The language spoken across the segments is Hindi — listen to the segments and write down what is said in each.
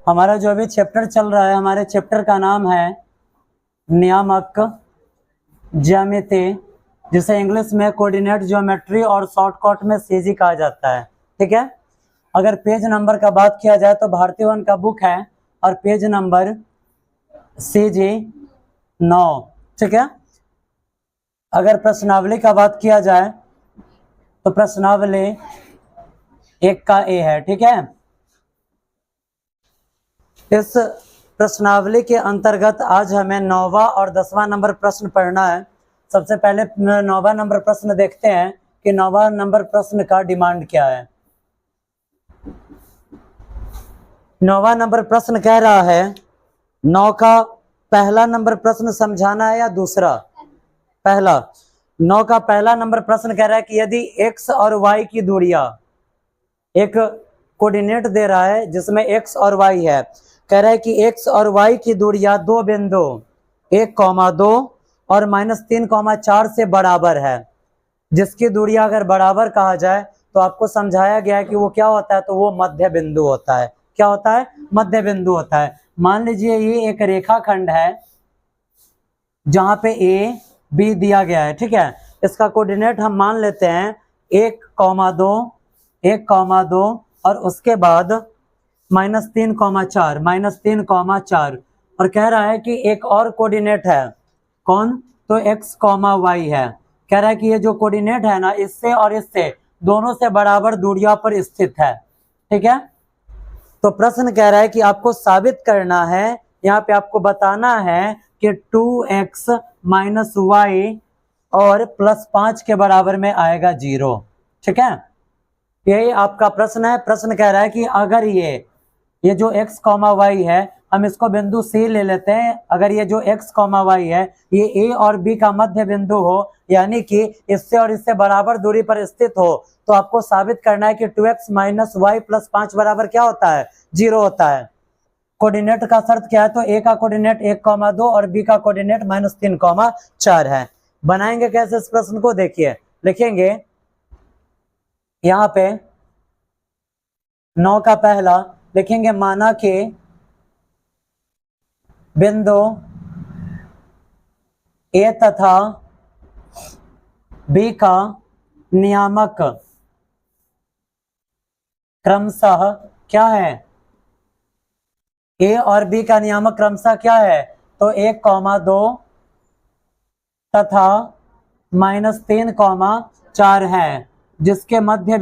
हमारा जो अभी चैप्टर चल रहा है, हमारे चैप्टर का नाम है नियामक ज्यामिति, जिसे इंग्लिश में कोऑर्डिनेट ज्योमेट्री और शॉर्टकट में सीजी कहा जाता है। ठीक है। अगर पेज नंबर का बात किया जाए तो भारती वन का बुक है और पेज नंबर सीजी 9। ठीक है। अगर प्रश्नावली का बात किया जाए तो प्रश्नावली 1 का ए है। ठीक है। इस प्रश्नावली के अंतर्गत आज हमें 9वां और 10वां नंबर प्रश्न पढ़ना है। सबसे पहले 9वां नंबर प्रश्न देखते हैं कि 9वां नंबर प्रश्न का डिमांड क्या है। 9वां नंबर प्रश्न कह रहा है, 9 का पहला नंबर प्रश्न समझाना है या दूसरा? पहला। 9 का पहला नंबर प्रश्न कह रहा है कि यदि x और y की दूरियां, एक कोऑर्डिनेट दे रहा है जिसमें x और y है, कह रहा है कि x और y की दूरियां दो बिंदु 1,2 और -3,4 से बराबर है। जिसकी दूरियां अगर बराबर कहा जाए तो आपको समझाया गया है कि वो क्या होता है, तो वो मध्य बिंदु होता है। क्या होता है? मध्य बिंदु होता है। मान लीजिए ये एक रेखाखंड है जहां पे a b दिया गया है। ठीक है। इसका कोऑर्डिनेट हम मान लेते हैं 1,2 1,2 और उसके बाद -3,4 और कह रहा है कि एक और कोऑर्डिनेट है। कौन? तो x, y है। कह रहा है कि ये जो कोऑर्डिनेट है ना, इससे और इससे दोनों से बराबर दूरियों पर स्थित है। ठीक है। तो प्रश्न कह रहा है कि आपको साबित करना है, यहाँ पे आपको बताना है कि 2x - y और +5 के बराबर में आएगा 0। ठीक है। यही आपका प्रश्न है। प्रश्न कह रहा है कि अगर ये जो x, y है, हम इसको बिंदु C ले लेते हैं। अगर ये जो x, y है ये a और b का मध्य बिंदु हो, यानी कि इससे और इससे बराबर दूरी पर स्थित हो, तो आपको साबित करना है कि 2x - y +5 बराबर क्या होता है? 0 होता है। कोऑर्डिनेट का शर्त क्या है? तो a का कोऑर्डिनेट 1,2 और b का कोऑर्डिनेट -3,4 है। बनाएंगे कैसे इस प्रश्न को? देखिए, लिखेंगे यहाँ पे 9 का पहला लिखेंगे, माना कि बिंदु A तथा B का नियामक क्रमशः क्या है? A और B का नियामक क्रमशः क्या है? तो 1,2 तथा -3,4 है। जिसके मध्य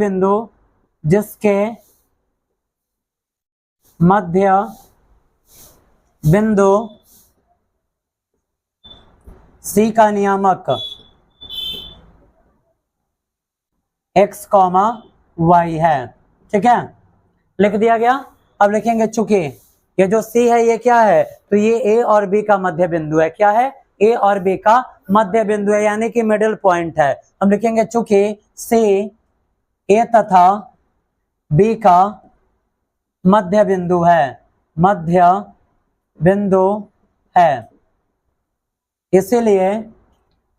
बिंदु C का नियामक x, y है। ठीक है। लिख दिया गया। अब लिखेंगे चूंकि ये जो C है ये क्या है? तो ये A और B का मध्य बिंदु है। क्या है? A और B का मध्य बिंदु है, यानी कि मिडिल पॉइंट है। हम लिखेंगे चूंकि C A तथा B का मध्य बिंदु है, इसीलिए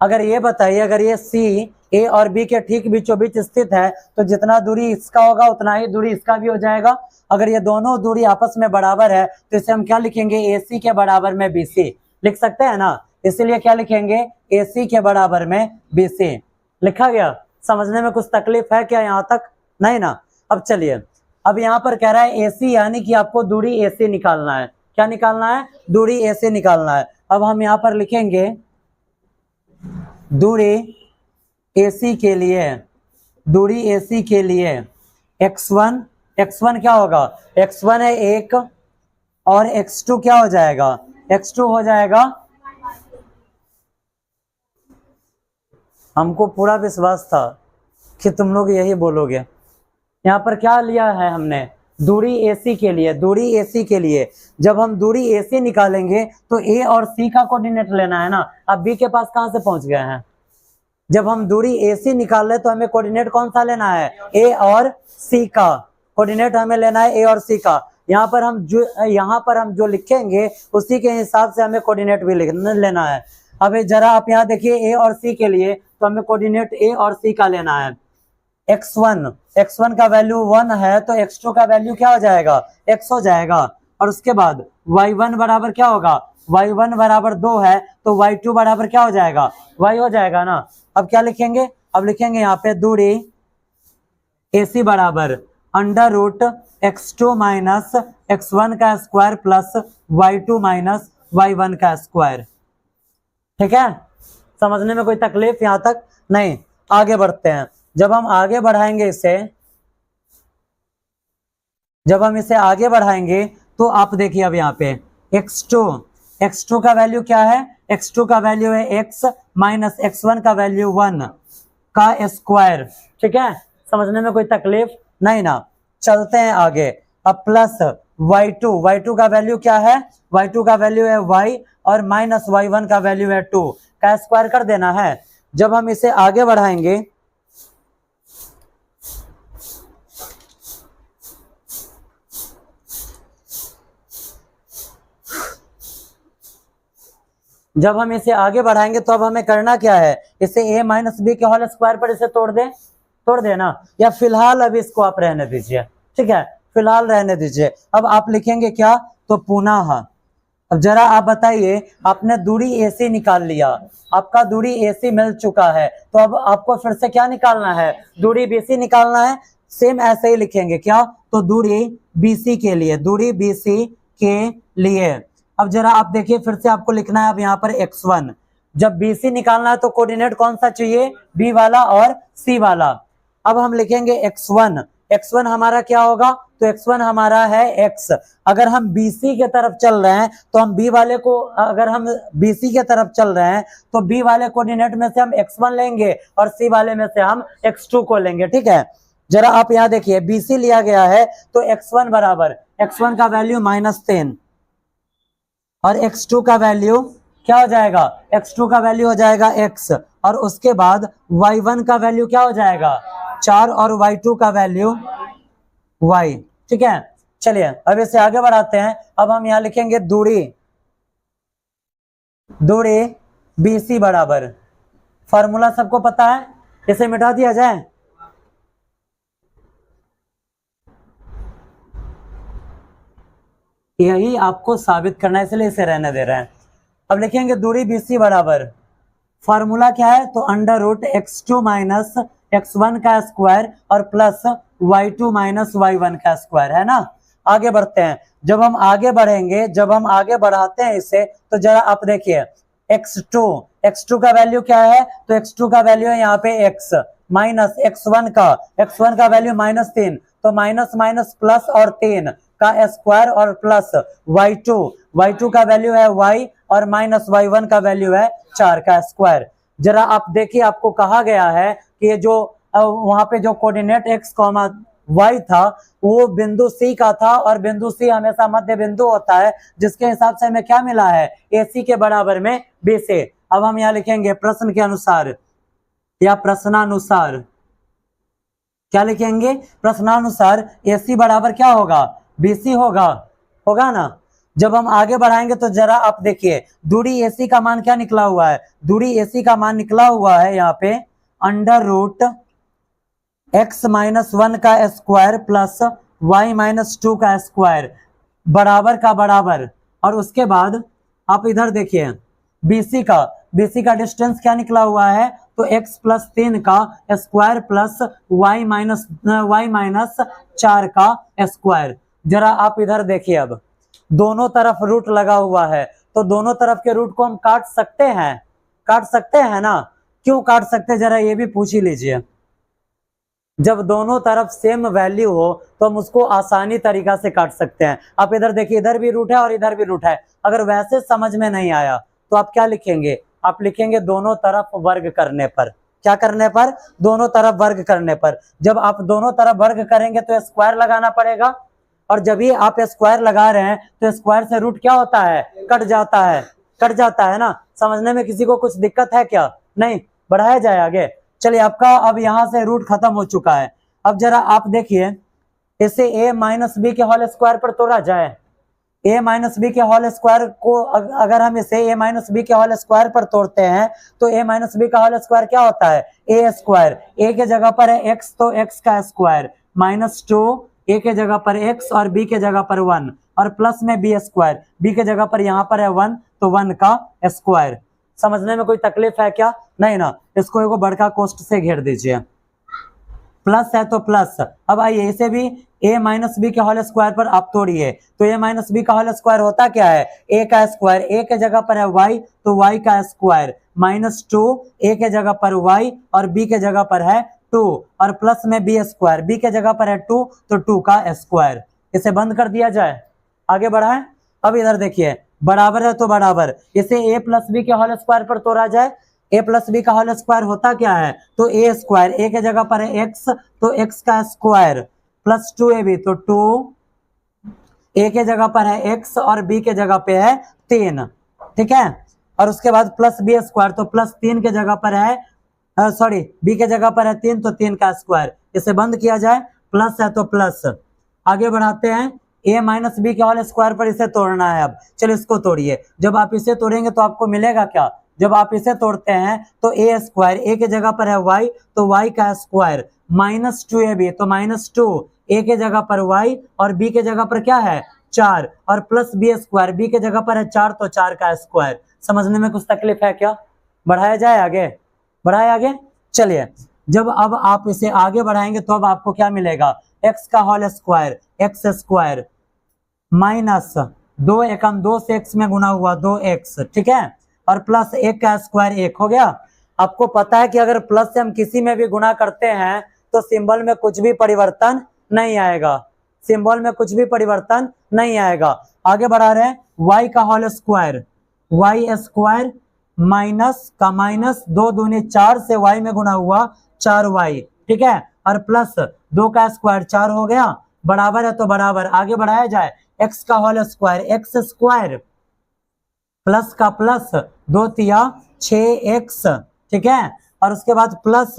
अगर ये बताइए, अगर ये C A और B के ठीक बीचों बीच स्थित है तो जितना दूरी इसका होगा उतना ही दूरी इसका भी हो जाएगा। अगर ये दोनों दूरी आपस में बराबर है तो इसे हम क्या लिखेंगे? AC के बराबर में BC लिख सकते हैं ना। इसीलिए क्या लिखेंगे? AC के बराबर में BC लिखा गया। समझने में कुछ तकलीफ है क्या यहाँ तक? नहीं ना। अब चलिए, अब यहाँ पर कह रहा है AC, यानी कि आपको दूरी AC निकालना है। क्या निकालना है? दूरी AC निकालना है। अब हम यहाँ पर लिखेंगे दूरी AC के लिए x1 क्या होगा? x1 है 1 और x2 क्या हो जाएगा? x2 हो जाएगा। हमको पूरा विश्वास था कि तुम लोग यही बोलोगे। यहाँ पर क्या लिया है हमने? दूरी AC के लिए। जब हम दूरी AC निकालेंगे तो A और C का कोऑर्डिनेट लेना है ना। अब B के पास कहां से पहुंच गए हैं? जब हम दूरी AC निकाल रहे तो हमें कोऑर्डिनेट कौन सा लेना है? A और C का कोऑर्डिनेट हमें लेना है, A और C का। यहाँ पर हम जो लिखेंगे उसी के हिसाब से हमें कोऑर्डिनेट भी लेना है। अब जरा आप यहाँ देखिए, A और C के लिए तो हमें कोऑर्डिनेट A और C का लेना है। x1 का वैल्यू 1 है तो x2 का वैल्यू क्या हो जाएगा? x हो जाएगा। और उसके बाद y1 बराबर क्या होगा, y1 बराबर 2 है तो y2 बराबर क्या हो जाएगा, y हो जाएगा ना। अब क्या लिखेंगे, अब लिखेंगे यहाँ पे दूरी AC बराबर under root x2 minus x1 का square plus y2 minus y1 का स्क्वायर। ठीक है, समझने में कोई तकलीफ यहाँ तक नहीं। आगे बढ़ते हैं, जब हम आगे बढ़ाएंगे इसे, जब हम इसे आगे बढ़ाएंगे तो आप देखिए अब यहाँ पे x2 का वैल्यू क्या है, x2 का वैल्यू है x माइनस x1 का वैल्यू 1 का स्क्वायर। ठीक है, समझने में कोई तकलीफ नहीं ना। चलते हैं आगे, अब प्लस y2 का वैल्यू क्या है, y2 का वैल्यू है y और माइनस y1 का वैल्यू है 2 का स्क्वायर कर देना है। जब हम इसे आगे बढ़ाएंगे तो अब हमें करना क्या है, इसे a माइनस बी के होल स्क्वायर पर इसे तोड़ देना, या फिलहाल अभी इसको आप रहने दीजिए। ठीक है, फिलहाल रहने दीजिए। अब आप लिखेंगे क्या, तो पुनः, अब जरा आप बताइए, आपने दूरी AC निकाल लिया, आपका दूरी AC मिल चुका है, तो अब आपको फिर से क्या निकालना है, दूरी BC निकालना है। सेम ऐसे ही लिखेंगे क्या, तो दूरी BC के लिए, दूरी BC के लिए। अब जरा आप देखिए, फिर से आपको लिखना है अब यहाँ पर x1। जब BC निकालना है तो कोऑर्डिनेट कौन सा चाहिए, B वाला और C वाला। अब हम लिखेंगे x1 हमारा क्या होगा, तो x1 हमारा है x। अगर हम BC के तरफ चल रहे हैं तो हम B वाले को, अगर हम BC के तरफ चल रहे हैं तो B वाले कोऑर्डिनेट में से हम x1 लेंगे और C वाले में से हम x2 को लेंगे। ठीक है, जरा आप यहाँ देखिए, BC लिया गया है तो x1 बराबर, x1 का वैल्यू -10 और x2 का वैल्यू क्या हो जाएगा, x2 का वैल्यू हो जाएगा x, और उसके बाद y1 का वैल्यू क्या हो जाएगा 4 और y2 का वैल्यू y। ठीक है, चलिए अब इसे आगे बढ़ाते हैं। अब हम यहाँ लिखेंगे दूरी BC बराबर, फॉर्मूला सबको पता है, इसे मिटा दिया जाए। यही आपको साबित करना है, इसलिए इसे रहने दे रहे हैं। अब लिखेंगे दूरी BC बराबर, फॉर्मूला क्या है, तो under root x2 minus x1 का स्क्वायर और प्लस y2 माइनस y1 का स्क्वायर, है ना। आगे बढ़ते हैं, जब हम आगे बढ़ेंगे, जब हम आगे बढ़ाते हैं इसे, तो जरा आप देखिए, x2 का वैल्यू क्या है, तो x2 का वैल्यू है यहाँ पे x माइनस x1 का वैल्यू -3, तो माइनस माइनस प्लस और 3 का स्क्वायर और प्लस y2 का वैल्यू है y और माइनस y1 का वैल्यू है 4 का स्क्वायर। जरा आप देखिए, आपको कहा गया है कि ये जो वहां पे जो कोऑर्डिनेट x, y था वो बिंदु C का था, और बिंदु C हमेशा मध्य बिंदु होता है, जिसके हिसाब से हमें क्या मिला है, AC के बराबर में BC। अब हम यहाँ लिखेंगे प्रश्न के अनुसार या प्रश्नानुसार, क्या लिखेंगे, प्रश्नानुसार AC बराबर क्या होगा, BC होगा ना। जब हम आगे बढ़ाएंगे तो जरा आप देखिए, दूरी AC का मान क्या निकला हुआ है, दूरी AC का मान निकला हुआ है यहाँ पे अंडर रूट x माइनस 1 का स्क्वायर प्लस y माइनस 2 का स्क्वायर, बराबर का बराबर। और उसके बाद आप इधर देखिए, BC का डिस्टेंस क्या निकला हुआ है, तो x प्लस 3 का स्क्वायर प्लस y माइनस 4 का स्क्वायर। जरा आप इधर देखिए, अब दोनों तरफ रूट लगा हुआ है, तो दोनों तरफ के रूट को हम काट सकते हैं ना। क्यों काट सकते हैं, जरा ये भी पूछ ही लीजिए। जब दोनों तरफ सेम वैल्यू हो तो हम उसको आसानी तरीका से काट सकते हैं। आप इधर देखिए, इधर भी रूट है और इधर भी रूट है। अगर वैसे समझ में नहीं आया तो आप क्या लिखेंगे, आप लिखेंगे दोनों तरफ वर्ग करने पर। क्या करने पर, दोनों तरफ वर्ग करने पर। जब आप दोनों तरफ वर्ग करेंगे तो स्क्वायर लगाना पड़ेगा, और जब भी आप स्क्वायर लगा रहे हैं तो स्क्वायर से रूट क्या होता है, कट जाता है ना। समझने में किसी को कुछ दिक्कत है क्या, नहीं, बढ़ाया जाए आगे। चलिए, आपका अब यहाँ से रूट खत्म हो चुका है। अब जरा आप देखिए, इसे a माइनस बी के होल स्क्वायर पर तोड़ा जाए। a माइनस बी के होल स्क्वायर को अगर हम इसे a माइनस बी के होल स्क्वायर पर तोड़ते हैं तो a माइनस बी का होल स्क्वायर क्या होता है, a स्क्वायर। a के जगह पर है x, तो x का स्क्वायर माइनस 2, a के जगह पर x और b के जगह पर 1, और प्लस में बी स्क्वायर, बी के जगह पर यहाँ पर है 1 तो 1 का स्क्वायर। समझने में कोई तकलीफ है क्या? नहीं ना। इसको एगो बड़का कोष्ठ से घेर दीजिए। प्लस है तो प्लस। अब आइए इसे भी a माइनस बी के होल स्क्वायर पर आप तोड़िए तो a माइनस बी का होल स्क्वायर होता क्या है? a का स्क्वायर, a के जगह पर है y तो y का स्क्वायर माइनस 2 a के जगह पर y और b के जगह पर है 2 और प्लस में b स्क्वायर, b के जगह पर है 2 तो 2 का स्क्वायर। इसे बंद कर दिया जाए, आगे बढ़ाएं। अब इधर देखिए बराबर है तो बराबर, इसे a प्लस बी के होल स्क्वायर पर तोड़ा जाए। a प्लस बी का होल स्क्वायर होता क्या है? तो a स्क्वायर, a के जगह पर है x तो x का स्क्वायर प्लस 2ab तो 2 a के जगह पर है x और b के जगह पे है 3, ठीक है। और उसके बाद प्लस बी स्क्वायर तो प्लस 3 के जगह पर है सॉरी b के जगह पर है 3 तो 3 का स्क्वायर। इसे बंद किया जाए, प्लस है तो प्लस। आगे बढ़ाते हैं, a माइनस बी के होल स्क्वायर पर इसे तोड़ना है। अब चलो इसको तोड़िए। जब आप इसे तोड़ेंगे तो आपको मिलेगा क्या? जब आप इसे तोड़ते हैं तो a स्क्वायर, a के जगह पर है y तो y का स्क्वायर माइनस 2ab तो माइनस 2 a के जगह पर y और b के जगह पर क्या है 4 और प्लस b स्क्वायर, b के जगह पर है 4 तो 4 का स्क्वायर। समझने में कुछ तकलीफ है क्या? बढ़ाया जाए आगे, बढ़ाए आगे। चलिए जब अब आप इसे आगे बढ़ाएंगे तो अब आपको क्या मिलेगा? x का whole square, x square minus 2 एकम 2 से x में गुना हुआ 2x, ठीक है, और प्लस 1 का स्क्वायर 1 हो गया। आपको पता है कि अगर प्लस से हम किसी में भी गुना करते हैं तो सिंबल में कुछ भी परिवर्तन नहीं आएगा, सिंबल में कुछ भी परिवर्तन नहीं आएगा। आगे बढ़ा रहे हैं, y का whole square, y square minus का माइनस 2 दूनी 4 से y में गुना हुआ 4y, ठीक है, और प्लस 2 का स्क्वायर 4 हो गया, बराबर है तो बराबर। आगे बढ़ाया जाए, x का whole square, x square plus का प्लस 2 तिया 6x, ठीक है, और उसके बाद प्लस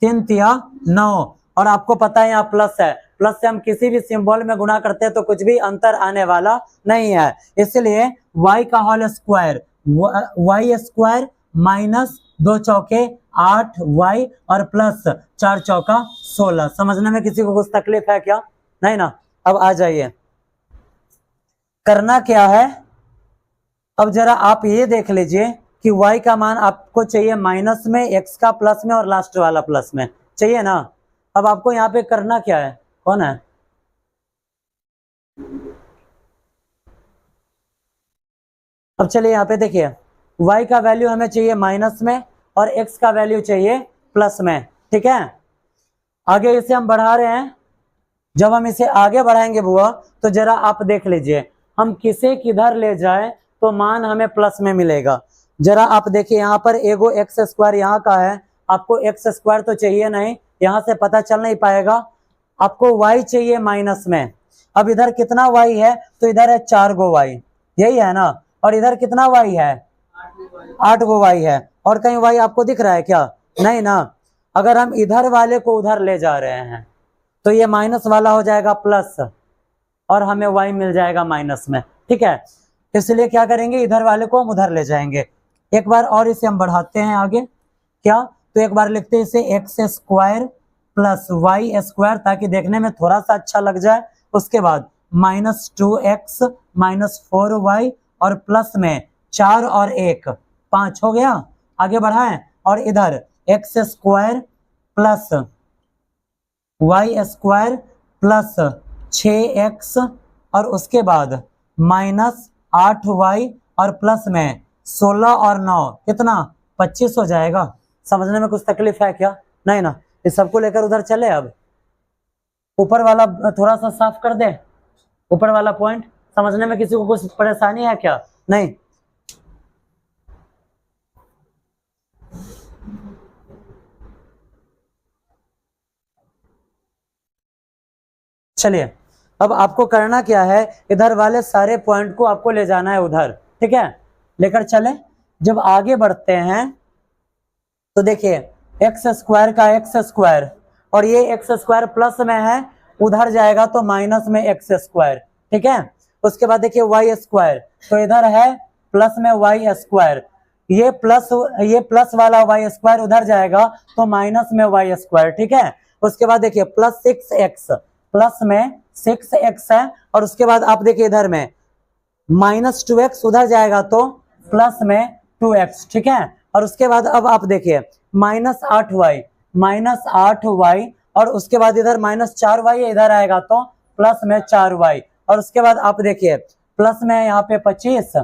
3 तिया 9। और आपको पता है यहाँ प्लस है, प्लस से हम किसी भी सिंबल में गुना करते हैं तो कुछ भी अंतर आने वाला नहीं है। इसलिए y का whole square, y square minus 2 चौके 8y और प्लस 4 चौका 16। समझने में किसी को कुछ तकलीफ है क्या? नहीं ना। अब आ जाइए, करना क्या है। अब जरा आप ये देख लीजिए कि y का मान आपको चाहिए माइनस में, x का प्लस में और लास्ट वाला प्लस में चाहिए ना। अब आपको यहाँ पे करना क्या है? कौन है? अब चलिए यहाँ पे देखिए, y का वैल्यू हमें चाहिए माइनस में और x का वैल्यू चाहिए प्लस में, ठीक है। आगे इसे हम बढ़ा रहे हैं। जब हम इसे आगे बढ़ाएंगे बुआ तो जरा आप देख लीजिए, हम किसे किधर ले जाए तो मान हमें प्लस में मिलेगा। जरा आप देखिए यहाँ पर एगो एक्स स्क्वायर यहाँ का है, आपको एक्स स्क्वायर तो चाहिए नहीं, यहाँ से पता चल नहीं पाएगा। आपको y चाहिए माइनस में। अब इधर कितना y है? तो इधर है 4 गो y, यही है ना। और इधर कितना y है? 8 गो y है। और कहीं y आपको दिख रहा है क्या? नहीं ना। अगर हम इधर वाले को उधर ले जा रहे हैं तो ये माइनस वाला हो जाएगा प्लस और हमें y मिल जाएगा माइनस में, ठीक है। इसलिए क्या करेंगे, इधर वाले को हम उधर ले जाएंगे। एक बार और इसे हम बढ़ाते हैं आगे, क्या? तो एक बार लिखते हैं इसे x square plus y square, ताकि देखने में थोड़ा सा अच्छा लग जाए। उसके बाद माइनस 2x माइनस 4y और प्लस में 4 और 1 5 हो गया। आगे बढ़ाएं, और इधर x square plus y square plus 6x और उसके बाद माइनस 8y और प्लस में 16 और 9 कितना 25 हो जाएगा। समझने में कुछ तकलीफ है क्या? नहीं ना। इस सबको लेकर उधर चले। अब ऊपर वाला थोड़ा सा साफ कर दे, ऊपर वाला पॉइंट। समझने में किसी को कुछ परेशानी है क्या? नहीं। चलिए अब आपको करना क्या है, इधर वाले सारे पॉइंट को आपको ले जाना है उधर, ठीक है। लेकर चले। जब आगे बढ़ते हैं तो देखिए एक्स स्क्वायर का एक्स स्क्वायर और ये एक्स स्क्वायर प्लस में है, उधर जाएगा तो माइनस में एक्स स्क्वायर, ठीक है। उसके बाद देखिए वाई स्क्वायर, तो इधर है प्लस में वाई स्क्वायर, ये प्लस वाला वाई स्क्वायर उधर जाएगा तो माइनस में वाई स्क्वायर, ठीक है। उसके बाद देखिए प्लस 6x प्लस में 6x है, और उसके बाद आप देखिए इधर में -2x, उधर जाएगा तो प्लस में 2x, ठीक है। और उसके बाद अब आप देखिए -8y, -8y, और उसके बाद इधर -4y, इधर आएगा तो प्लस में 4y, और उसके बाद आप देखिए प्लस में यहाँ पे 25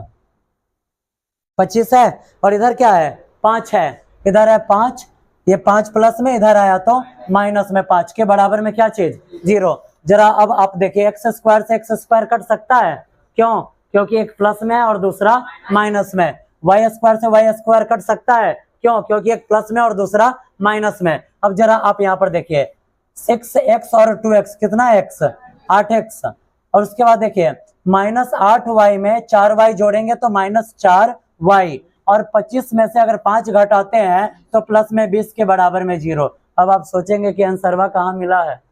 है, और इधर क्या है 5 है, इधर है 5, ये 5 प्लस में इधर आया तो माइनस में 5 के बराबर में क्या चीज 0। जरा अब आप देखिए x स्क्वायर से x स्क्वायर कट सकता है, क्यों? क्योंकि एक प्लस में और दूसरा माइनस में। y स्क्वायर से y स्क्वायर कट सकता है, क्यों? क्योंकि एक प्लस में और दूसरा माइनस में। अब जरा आप यहाँ पर देखिए 6x और 2x कितना है x 8x, और उसके बाद देखिए -8y में 4y जोड़ेंगे तो -4y, और 25 में से अगर 5 घटाते हैं तो प्लस में 20 के बराबर में 0। अब आप सोचेंगे कि आंसरवा कहाँ मिला है,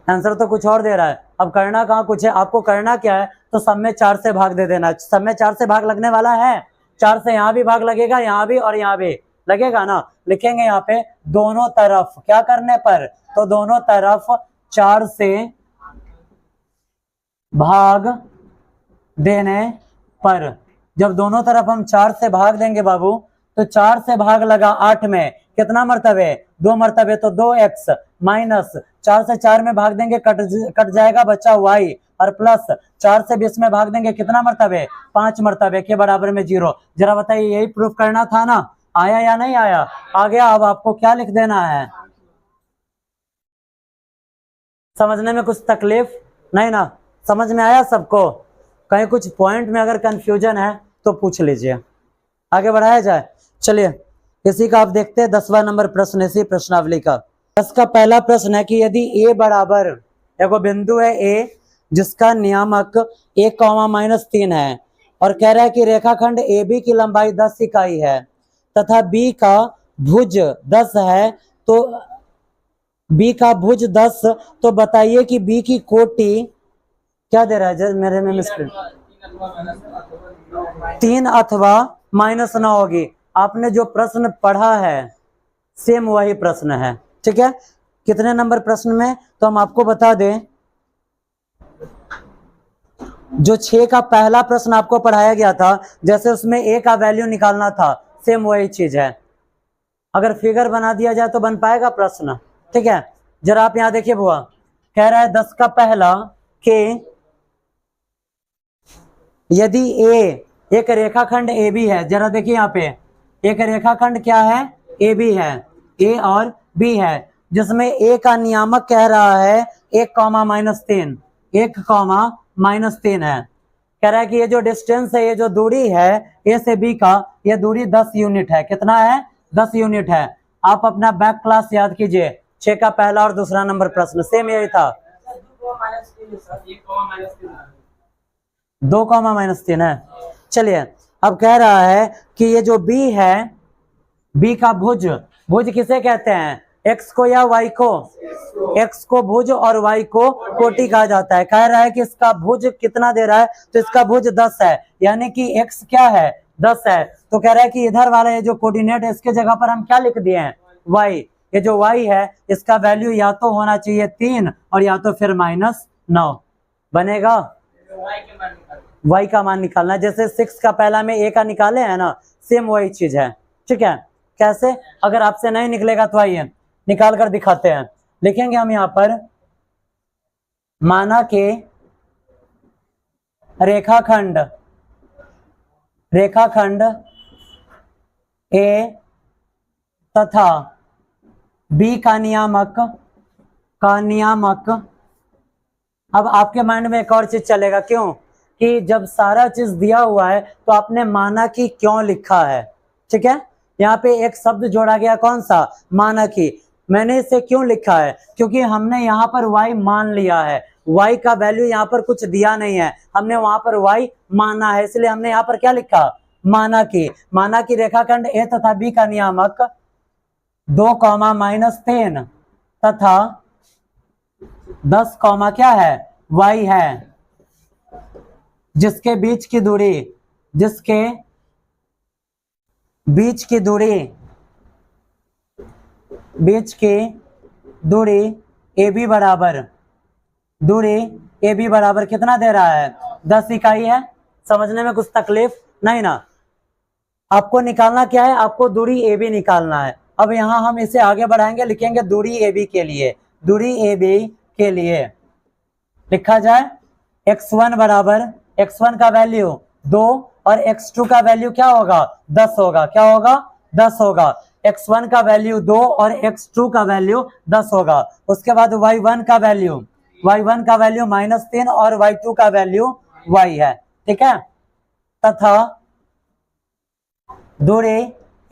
आंसर तो कुछ और दे रहा है। अब करना कहाँ कुछ है, आपको करना क्या है, तो सब में 4 से भाग दे देना। सब में 4 से भाग लगने वाला है, 4 से यहाँ भी भाग लगेगा, यहाँ भी और यहाँ भी लगेगा ना। लिखेंगे यहाँ पे दोनों तरफ क्या करने पर, तो दोनों तरफ 4 से भाग देने पर। जब दोनों तरफ हम 4 से भाग देंगे बाबू, तो 4 से भाग लगा 8 में, कितना मरतबे 2 मरतबे, तो 2x माइनस 4 से 4 में भाग देंगे कट जाएगा, बचा y, और प्लस 4 से 20 में भाग देंगे कितना मरतबे 5 मरतबे के बराबर में 0। जरा बताइए यही प्रूफ करना था ना, आया या नहीं आया? आ गया। अब आपको क्या लिख देना है, समझने में कुछ तकलीफ नहीं ना, समझ में आया सबको? कहीं कुछ पॉइंट में अगर कंफ्यूजन है तो पूछ लीजिए, आगे बढ़ाया जाए। चलिए इसी का आप देखते हैं 10वां नंबर प्रश्न इसी प्रश्नावली का। 10 का पहला प्रश्न है कि यदि a बराबर, देखो बिंदु है a जिसका नियामक 1, -3 है, और कह रहा है कि रेखाखंड AB की लंबाई 10 इकाई है तथा B का भुज 10 है, तो B का भुज 10, तो बताइए कि B की कोटि क्या दे रहा है, मेरे में मिस्प्रिंट 3 अथवा -9 होगी। आपने जो प्रश्न पढ़ा है सेम वही प्रश्न है, ठीक है। कितने नंबर प्रश्न में, तो हम आपको बता दें, जो 6 का पहला प्रश्न आपको पढ़ाया गया था, जैसे उसमें a का वैल्यू निकालना था, सेम वही चीज है। अगर फिगर बना दिया जाए तो बन पाएगा प्रश्न, ठीक है। जरा आप यहां देखिए बुआ, कह रहा है 10 का पहला के यदि a एक रेखाखंड AB है, जरा देखिए यहाँ पे एक रेखाखंड क्या है AB है, A और B है, जिसमें A का नियामक कह रहा है 1, -3 है। कह रहा है कि ये जो डिस्टेंस है, ये जो दूरी है A से B का, ये दूरी 10 यूनिट है। कितना है 10 यूनिट है। आप अपना बैक क्लास याद कीजिए, 6 का पहला और दूसरा नंबर प्रश्न सेम यही था। 2, -3 है। चलिए अब कह रहा है कि ये जो B है, B का भुज, भुज किसे कहते हैं, x को या y को, x को भुज और y को कोटि कहा जाता है। कह रहा है कि इसका भुज कितना दे रहा है, तो इसका भुज 10 है, यानी कि x क्या है 10 है। तो कह रहा है कि इधर वाला ये जो कोऑर्डिनेट है इसके जगह पर हम क्या लिख दिए हैं y। ये जो y है इसका वैल्यू या तो होना चाहिए 3 और या तो फिर -9 बनेगा। y का मान निकालना है, जैसे 6 का पहला में a का निकाले है ना, सेम वही चीज है, ठीक है। कैसे, अगर आपसे नहीं निकलेगा तो आइए निकाल कर दिखाते हैं। लिखेंगे हम यहाँ पर, माना के रेखाखंड A तथा B का नियामक। अब आपके माइंड में एक और चीज चलेगा, क्यों कि जब सारा चीज दिया हुआ है तो आपने माना कि क्यों लिखा है, ठीक है। यहाँ पे एक शब्द जोड़ा गया, कौन सा, माना कि। मैंने इसे क्यों लिखा है, क्योंकि हमने यहाँ पर y मान लिया है, y का वैल्यू यहाँ पर कुछ दिया नहीं है, हमने वहां पर y माना है, इसलिए हमने यहाँ पर क्या लिखा, माना कि रेखाखंड A तथा B का नियामक 2, -3 तथा 10, क्या है y है, जिसके बीच की दूरी AB बराबर दूरी ए बी बराबर कितना दे रहा है, 10 इकाई है। समझने में कुछ तकलीफ नहीं ना। आपको निकालना क्या है, आपको दूरी ए बी निकालना है। अब यहाँ हम इसे आगे बढ़ाएंगे, लिखेंगे दूरी ए बी के लिए, दूरी ए बी के लिए लिखा जाए x1 बराबर, x1 का वैल्यू 2 और x2 का वैल्यू क्या होगा, 10 होगा। क्या होगा, 10 होगा। x1 का वैल्यू 2 और x2 का वैल्यू 10 होगा। उसके बाद y1 का वैल्यू, y1 का वैल्यू -3 और y2 का वैल्यू y है। ठीक है, तथा दूरी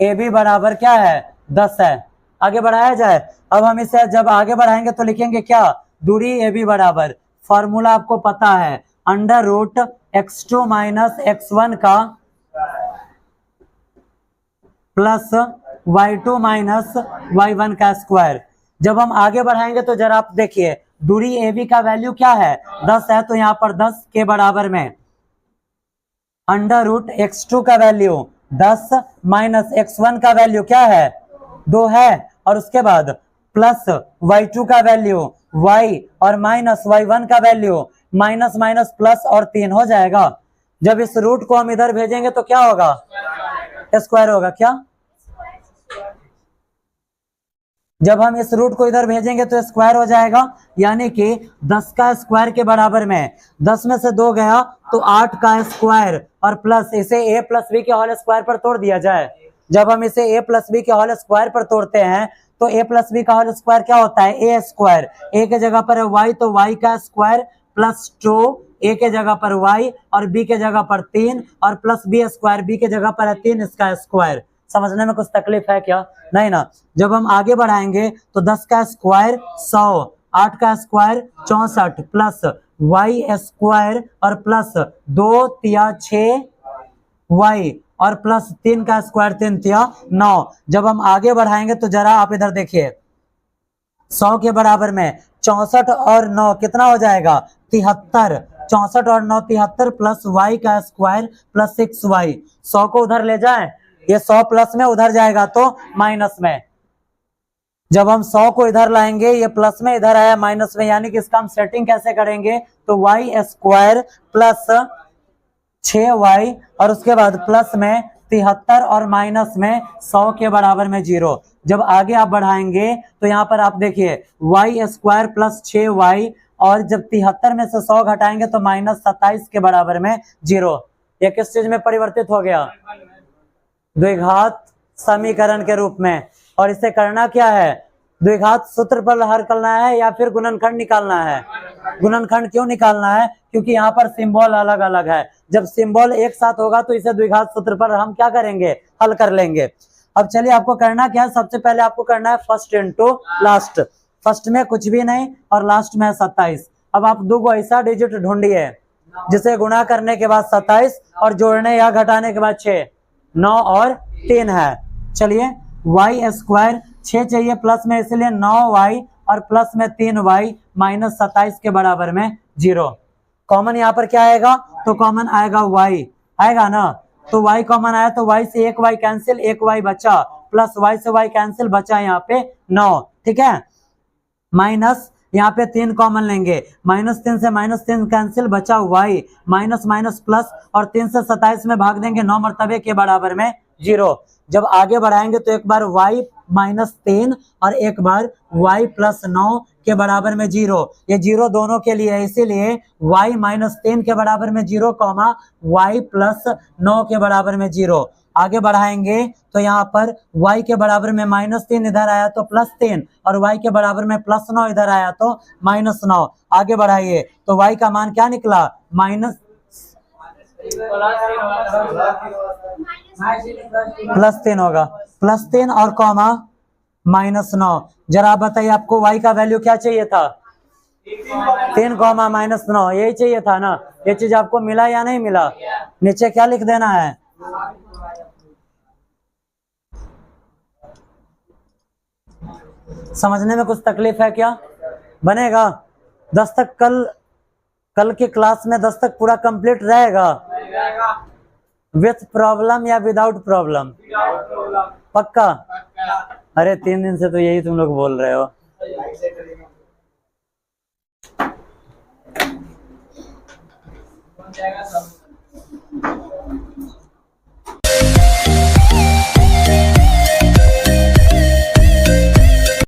ए बी बराबर क्या है, 10 है। आगे बढ़ाया जाए। अब हम इसे जब आगे बढ़ाएंगे तो लिखेंगे क्या, दूरी ए बी बराबर, फॉर्मूला आपको पता है, under root x2 minus x1 का प्लस y2 माइनस y1 का स्क्वायर। जब हम आगे बढ़ाएंगे तो जरा आप देखिए, दूरी ए बी का वैल्यू क्या है, 10 है, तो यहाँ पर 10 के बराबर में अंडर रूट x2 का वैल्यू 10 माइनस x1 का वैल्यू क्या है, 2 है, और उसके बाद प्लस y2 का वैल्यू y और माइनस y1 का वैल्यू माइनस माइनस प्लस और 3 हो जाएगा। जब इस रूट को हम इधर भेजेंगे तो क्या होगा, स्क्वायर होगा। क्या, जब हम इस रूट को इधर भेजेंगे तो स्क्वायर हो जाएगा, यानी कि 10 का स्क्वायर के बराबर में 10 में से 2 गया तो 8 का स्क्वायर और प्लस इसे a प्लस बी के होल स्क्वायर पर तोड़ दिया जाए। जब हम इसे a प्लस बी के होल स्क्वायर पर तोड़ते हैं तो a प्लस बी का होल स्क्वायर क्या होता है, a स्क्वायर, a के जगह पर है y तो y का स्क्वायर प्लस 2, a के जगह पर y और b के जगह पर 3 और प्लस b स्क्वायर, b के जगह पर है 3 इसका स्क्वायर। समझने में कुछ तकलीफ है क्या, नहीं ना। जब हम आगे बढ़ाएंगे तो 10 का स्क्वायर 100, 8 का स्क्वायर 64 प्लस y स्क्वायर और प्लस 2 तिया 6 y और प्लस 3 का स्क्वायर 3 तिया 9। जब हम आगे बढ़ाएंगे तो जरा आप इधर देखिए, 100 के बराबर में 64 और 9 कितना हो जाएगा, 73, 64 और 9 73 प्लस y का स्क्वायर प्लस 6y। 100 को उधर ले जाएं, ये 100 प्लस में उधर जाएगा तो माइनस में। जब हम 100 को इधर लाएंगे, ये प्लस में इधर आया माइनस में, यानी कि इसका हम सेटिंग कैसे करेंगे, तो y स्क्वायर प्लस 6y और उसके बाद प्लस में 73 और माइनस में 100 के बराबर में 0। जब आगे आप बढ़ाएंगे तो यहाँ पर आप देखिए y स्क्वायर प्लस 6y और जब 73 में से 100 घटाएंगे तो माइनस 27 के बराबर में 0। ये किस चीज में परिवर्तित हो गया, द्विघात समीकरण के रूप में। और इसे करना क्या है, द्विघात सूत्र पर हल करना है या फिर गुणनखंड निकालना है। गुणनखंड क्यों निकालना है, क्योंकि यहाँ पर सिंबल अलग अलग है। जब सिंबल एक साथ होगा तो इसे द्विघात सूत्र पर हम क्या करेंगे, हल कर लेंगे। अब चलिए आपको करना क्या है, सबसे पहले आपको करना है फर्स्ट इंटू लास्ट। फर्स्ट में कुछ भी नहीं और लास्ट में 27। अब आप दो ऐसा डिजिट ढूंढिए जिसे गुणा करने के बाद 27 और जोड़ने या घटाने के बाद 6, 9 और 3 है। चलिए y स्क्वायर 6 चाहिए प्लस में, इसलिए 9y और प्लस में 3y माइनस 27 के बराबर में 0। कॉमन यहाँ पर क्या आएगा, तो कॉमन आएगा y आएगा ना, तो y कॉमन आया तो y से एक y कैंसिल, एक y बचा, प्लस y से y कैंसिल, बचा यहाँ पे 9। ठीक है, माइनस यहाँ पे 3 कॉमन लेंगे, -3 से -3 कैंसिल, बचा y, माइनस माइनस प्लस और 3 से 27 में भाग देंगे, 9 मरतबे के बराबर में 0। जब आगे बढ़ाएंगे तो एक बार y -3 और एक बार y प्लस 9 के बराबर में 0। ये 0 दोनों के लिए है, इसीलिए y -3 के बराबर में 0 कॉमा y प्लस 9 के बराबर में 0। आगे बढ़ाएंगे तो यहाँ पर y के बराबर में -3 इधर आया तो +3 और y के बराबर में +9 इधर आया तो -9। आगे बढ़ाइए तो y का मान क्या निकला, +3 होगा, +3 और कॉमा -9। जरा आप बताइए आपको y का वैल्यू क्या चाहिए था, 3 कॉमा -9, यही चाहिए था ना। ये चीज आपको मिला या नहीं मिला, नीचे क्या लिख देना है, समझने में कुछ तकलीफ है क्या, बनेगा। दस्तक कल की क्लास में दस्तक पूरा कंप्लीट रहेगा, विथ प्रॉब्लम या विदाउट प्रॉब्लम, पक्का। अरे 3 दिन से तो यही तुम लोग बोल रहे हो। बन जाएगा सब